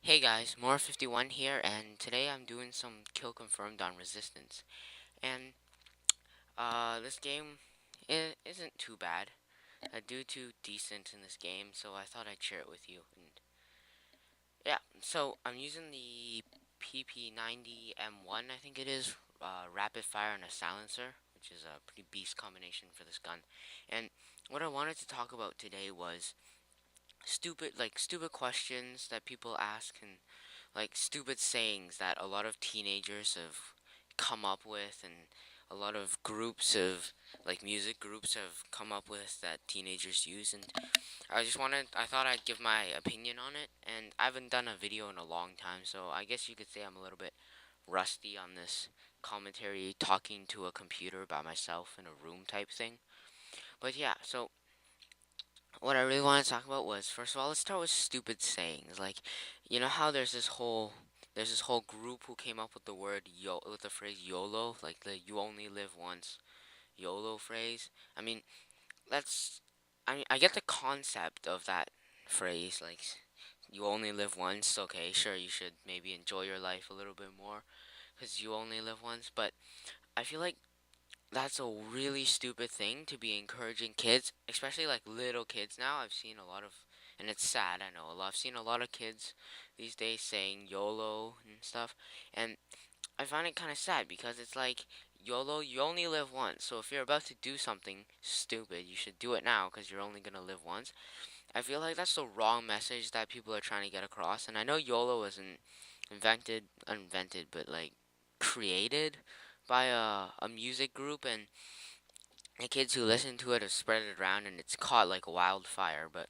Hey guys, More51 here, and today I'm doing some kill confirmed on Resistance. And this game isn't too bad. I do too decent in this game, so I thought I'd share it with you. And yeah, so I'm using the PP90M1, I think it is, rapid fire and a silencer, which is a pretty beast combination for this gun. And what I wanted to talk about today was stupid questions that people ask and like stupid sayings that a lot of teenagers have come up with, and a lot of groups of like music groups have come up with that teenagers use. And I thought I'd give my opinion on it. And I haven't done a video in a long time, so I guess you could say I'm a little bit rusty on this commentary, talking to a computer by myself in a room type thing. But yeah, so what I really want to talk about was, first of all, let's start with stupid sayings. Like, you know how there's this whole group who came up with the phrase YOLO, like the "you only live once" YOLO phrase. I mean, that's I get the concept of that phrase, like you only live once. Okay, sure, you should maybe enjoy your life a little bit more because you only live once. But I feel like that's a really stupid thing to be encouraging kids, especially like little kids now. I've seen a lot of, and it's sad, I know a lot. I've seen a lot of kids these days saying YOLO and stuff, and I find it kind of sad because it's like YOLO, you only live once. So if you're about to do something stupid, you should do it now because you're only gonna live once. I feel like that's the wrong message that people are trying to get across, and I know YOLO wasn't invented, but like created by a music group, and the kids who listen to it have spread it around and it's caught like wildfire. But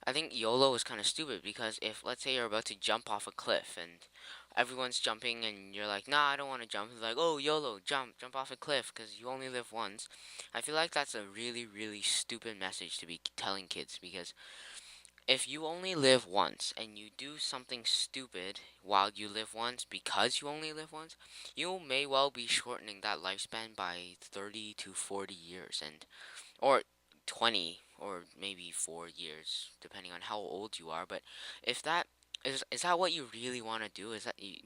I think YOLO is kind of stupid because if, let's say, you're about to jump off a cliff and everyone's jumping and you're like, nah, I don't want to jump. It's like, oh, YOLO, jump off a cliff because you only live once. I feel like that's a really, really stupid message to be telling kids because if you only live once and you do something stupid while you live once because you only live once, you may well be shortening that lifespan by 30 to 40 years, and or 20 or maybe 4 years depending on how old you are. But if that is that what you really want to do?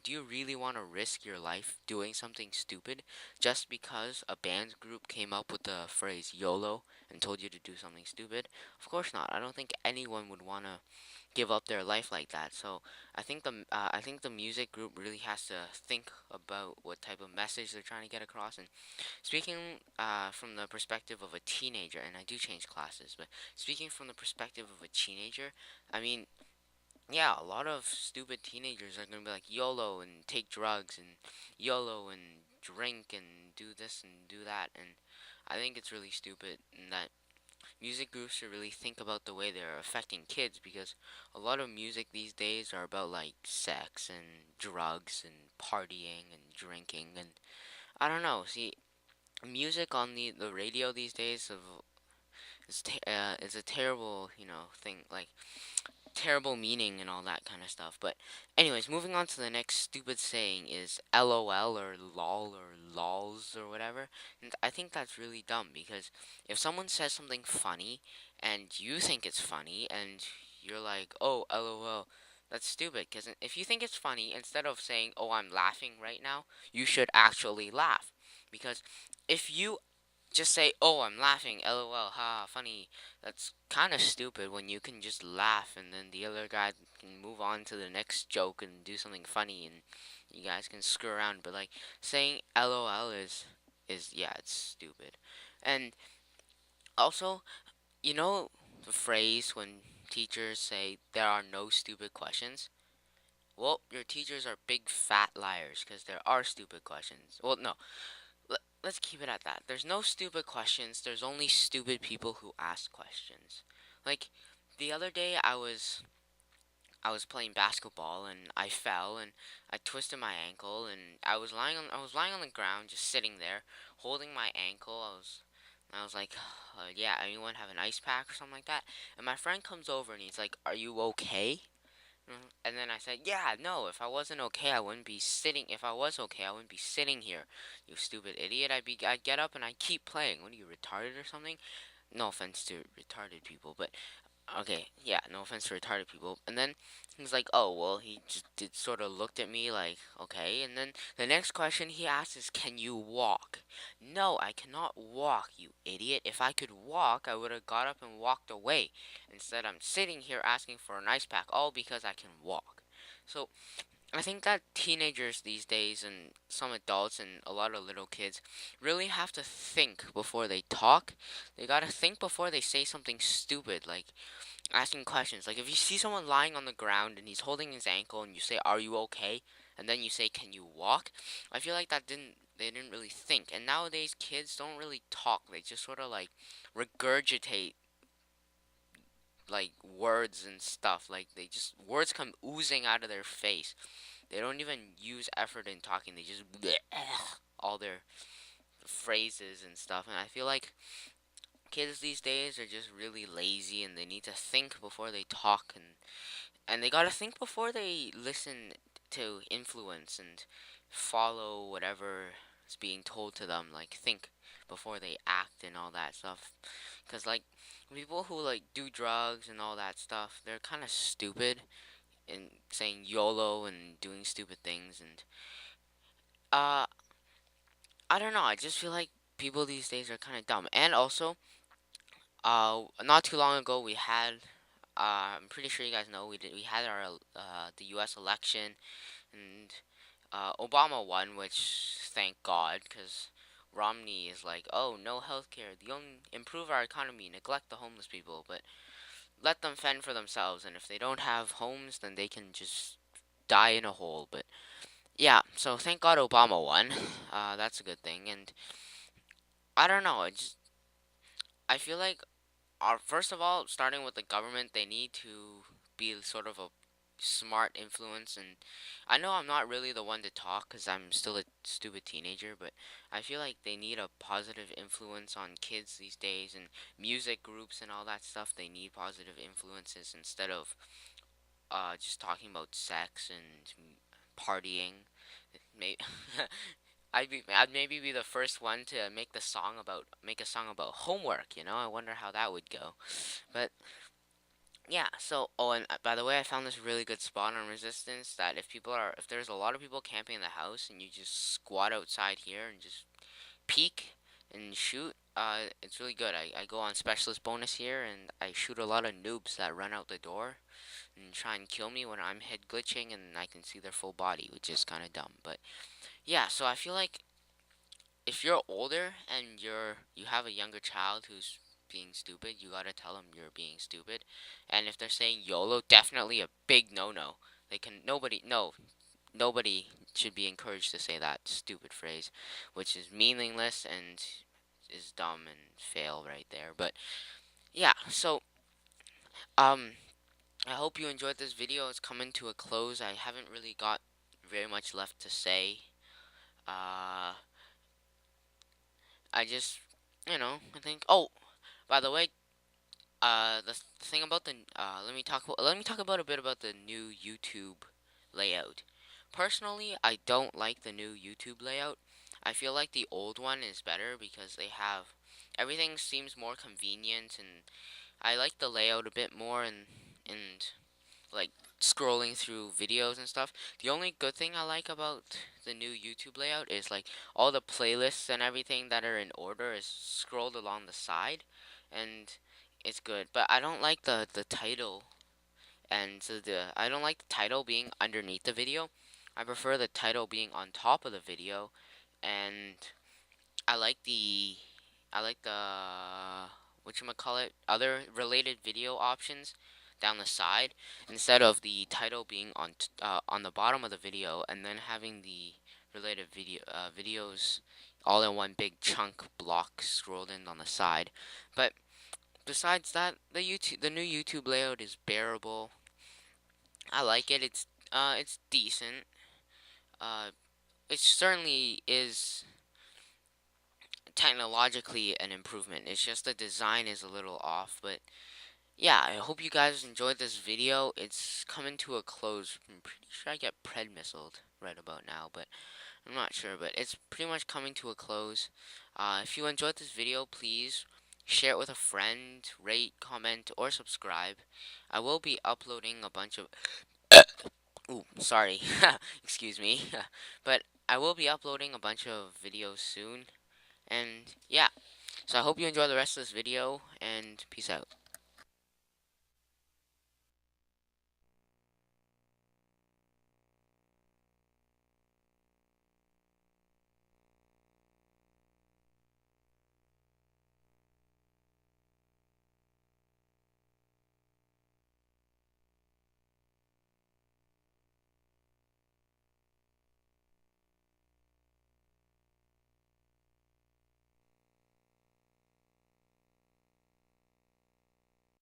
Do you really want to risk your life doing something stupid just because a band group came up with the phrase YOLO and told you to do something stupid? Of course not. I don't think anyone would want to give up their life like that. So I think the music group really has to think about what type of message they're trying to get across. And speaking from the perspective of a teenager, and I do change classes, but speaking from the perspective of a teenager, I mean, yeah, a lot of stupid teenagers are gonna be like YOLO and take drugs and YOLO and drink and do this and do that. And I think it's really stupid, and that music groups should really think about the way they're affecting kids, because a lot of music these days are about like sex and drugs and partying and drinking. And I don't know. See, music on the radio these days is a terrible, thing, like terrible meaning and all that kind of stuff. But anyways, moving on to the next stupid saying is LOL or LOL or LOLs or whatever. And I think that's really dumb because if someone says something funny and you think it's funny and you're like, "Oh, LOL." That's stupid, because if you think it's funny, instead of saying, "Oh, I'm laughing right now," you should actually laugh. Because if you just say, "Oh, I'm laughing, LOL, ha, funny," that's kind of stupid when you can just laugh and then the other guy can move on to the next joke and do something funny and you guys can screw around. But like saying LOL is yeah, it's stupid. And also, you know the phrase when teachers say there are no stupid questions? Well, your teachers are big fat liars because there are stupid questions. Well, no, let's keep it at that. There's no stupid questions. There's only stupid people who ask questions. Like the other day, I was playing basketball and I fell and I twisted my ankle, and I was lying on the ground just sitting there holding my ankle. I was like, yeah, anyone have an ice pack or something like that? And my friend comes over and he's like, "Are you okay?" And then I said, "Yeah, no, if I wasn't okay, I wouldn't be sitting. If I was okay, I wouldn't be sitting here, you stupid idiot. I'd get up and I'd keep playing. What are you, retarded or something?" No offense to retarded people, but Okay, yeah, no offense to retarded people. And then he's like, oh, well, he just did sort of looked at me like, okay. And then the next question he asks is, can you walk? No, I cannot walk, you idiot. If I could walk, I would have got up and walked away. Instead, I'm sitting here asking for an ice pack, all because I can walk. So I think that teenagers these days and some adults and a lot of little kids really have to think before they talk. They gotta think before they say something stupid, like asking questions. Like if you see someone lying on the ground and he's holding his ankle and you say, "Are you okay?" and then you say, "Can you walk?" I feel like they didn't really think. And nowadays kids don't really talk. They just sort of like regurgitate like words and stuff. Like they just words come oozing out of their face. They don't even use effort in talking. They just all their phrases and stuff. And I feel like kids these days are just really lazy and they need to think before they talk, and they gotta think before they listen to influence and follow whatever is being told to them. Like think before they act and all that stuff. Cause like people who like do drugs and all that stuff, they're kind of stupid and saying YOLO and doing stupid things. And uh, I don't know. I just feel like people these days are kind of dumb. And also, not too long ago we had. I'm pretty sure you guys know we had our the U.S. election, and Obama won, which thank God, because Romney is like, oh, no healthcare, the only improve our economy, neglect the homeless people, but let them fend for themselves, and if they don't have homes, then they can just die in a hole. But yeah, so thank God Obama won. That's a good thing, and I don't know. I feel like first of all, starting with the government, they need to be sort of a smart influence. And I know I'm not really the one to talk because I'm still a stupid teenager, but I feel like they need a positive influence on kids these days, and music groups and all that stuff. They need positive influences instead of just talking about sex and partying. Maybe I'd maybe be the first one to make a song about homework. I wonder how that would go. But yeah, so and by the way, I found this really good spot on Resistance that if there's a lot of people camping in the house and you just squat outside here and just peek and shoot, it's really good. I go on specialist bonus here and I shoot a lot of noobs that run out the door and try and kill me when I'm head glitching and I can see their full body, which is kind of dumb. But yeah, so I feel like if you're older and you have a younger child who's being stupid, you gotta tell them you're being stupid. And if they're saying YOLO, definitely a big no-no. They can nobody should be encouraged to say that stupid phrase, which is meaningless and is dumb and fail right there. But yeah, so um, I hope you enjoyed this video. It's coming to a close. I haven't really got very much left to say. Uh, I just, I think. Oh, by the way, the thing about the let me talk about a bit about the new YouTube layout. Personally, I don't like the new YouTube layout. I feel like the old one is better because they have everything seems more convenient, and I like the layout a bit more, and like scrolling through videos and stuff. The only good thing I like about the new YouTube layout is like all the playlists and everything that are in order is scrolled along the side, and it's good. But I don't like the title, and so the I don't like the title being underneath the video. I prefer the title being on top of the video, and I like the I like the whatchamacallit other related video options down the side instead of the title being on the bottom of the video and then having the related videos all in one big chunk block scrolled in on the side. But besides that, the new YouTube layout is bearable. I like it. It's decent. Uh it certainly is technologically an improvement. It's just the design is a little off, but yeah, I hope you guys enjoyed this video. It's coming to a close. I'm pretty sure I get pred missiled right about now, but I'm not sure. But it's pretty much coming to a close. If you enjoyed this video, please share it with a friend, rate, comment, or subscribe. I will be uploading a bunch of ooh, sorry. Excuse me. But I will be uploading a bunch of videos soon. And yeah, so I hope you enjoy the rest of this video and peace out.